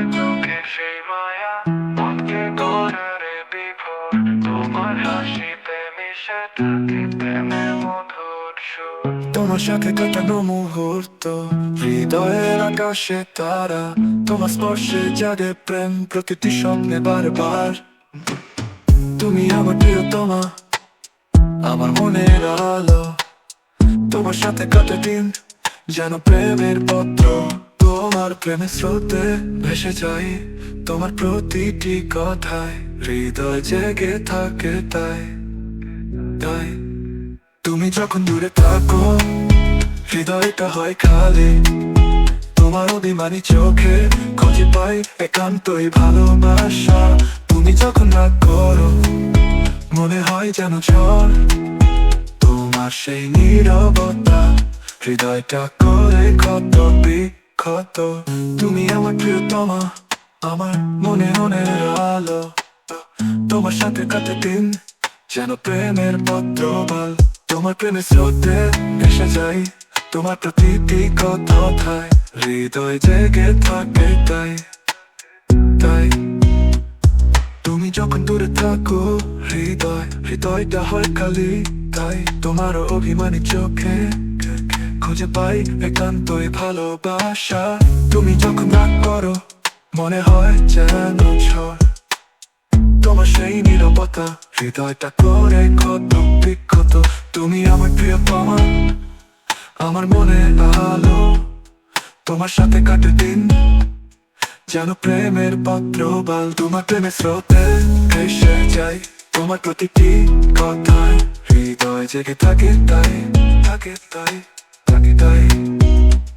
হয় চোখে সেই মায়া, মনকে করে বিভোর। তোমার হাসিতে মিশে থাকে প্রেমের মধুর সুর। তোমার সাথে কাটানো মুহূর্ত, হৃদয়ের আকাশে তারা, তোমার স্পর্শে জাগে প্রেম প্রতিটি স্বপ্নে বারবার। তুমি আমার প্রিয়তমা, আমার মনের আলো। তোমার সাথে কাটে দিন যেন প্রেমের পত্র। তোমার প্রেমের স্রোতে ভেসে যাই, তোমার প্রতিটি কথায় হৃদয় জেগে থাকে তাই তাই। তুমি যখন দূরে থাকো হৃদয়টা হয় খালি, তোমার অভিমানী চোখে খুঁজে পাই একান্তই ভালোবাসা। তুমি যখন রাগ করো মনে হয় যেন ঝড়, তোমার সেই নীরবতা হৃদয়টা করে ক্ষত বিক্ষত। তুমি আমার প্রিয়তমা, আমার মনের আলো। তোমার সাথে কাটে দিন যেন প্রেমের পত্রবাল। তোমার প্রেমের স্রোতে এসে যাই, তোমার প্রতিটি কথায় হৃদয় জেগে থাকে তাই তাই। তুমি যখন দূরে থাকো হৃদয়টা হয় খালি, তাই তোমার অভিমানী চোখে খুঁজে পাই একান্তই ভালোবাসা। তুমি যখন রাগ করো মনে হয় যেন ঝড়, তোমার সেই নীরবতা হৃদয়টা করে ক্ষত বিক্ষত। তুমি আমার প্রিয়তমা, আমার মনের আলো। তোমার সাথে কাটে দিন যেন প্রেমের পত্রবাল। তোমার প্রেমের স্রোতে ভেসে যাই, তোমার প্রতিটি কথায় হৃদয় জেগে থাকে তাই থাকে তাই থাকে তাই।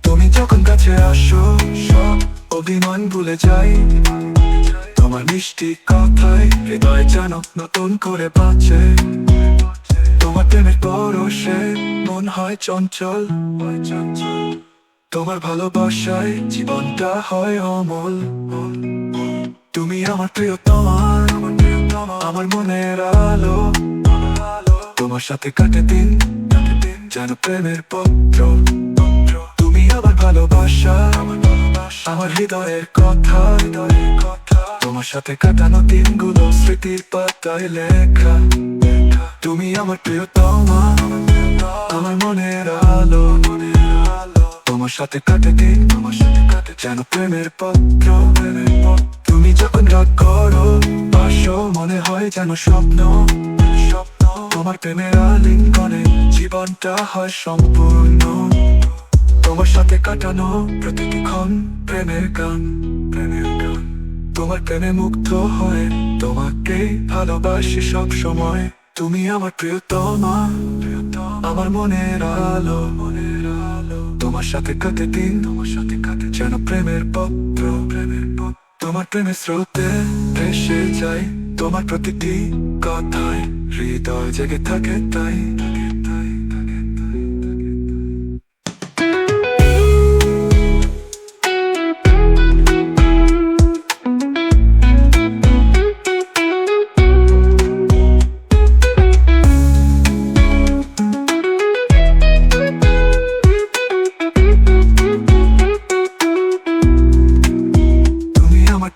তুমি যখন কাছে আসো সব অভিমান ভুলে যাই, তোমার মিষ্টি কথায় হৃদয় যেন নতুন করে বাঁচে। তোমার প্রেমের পরশে মন হয় চঞ্চল, তোমার ভালোবাসায় জীবনটা হয় অমল। তুমি আমার প্রিয়তমা, আমার মনের আলো। তোমার সাথে কাটে দিন যেন প্রেমের পত্র। তুমি আমার ভালোবাসা, আমার হৃদয়ের কথা। তোমার সাথে কাটানো দিনগুলো স্মৃতির পাতায় লেখা। তুমি আমার প্রিয়তমা, আমার মনের আলো। তোমার সাথে কাটে দিন যেন প্রেমের পত্র। তুমি যখন রাগ করো আসো মনে হয় যেন স্বপ্ন। তোমার প্রেমের আলিঙ্গনে জীবনটা হয় সম্পূর্ণ। তোমার সাথে কাটানো প্রতিটি ক্ষণ প্রেমের গান। তোমার প্রেমে মুগ্ধ হয়ে তোমাকে ভালোবাসি সব সময়। তুমি আমার প্রিয়তমা, আমার মনের আলো। তোমার সাথে কাটে দিন যেন প্রেমের পত্র। তোমার প্রেমের স্রোতে ভেসে যাই, তোমার প্রতিটি কথায় হৃদয় জেগে থাকে তাই।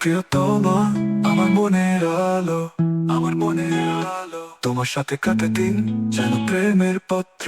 প্রিয়তমা, আমার মনের আলো, আমার মনের আলো। তোমার সাথে কাটে দিন যেন প্রেমের পত্র।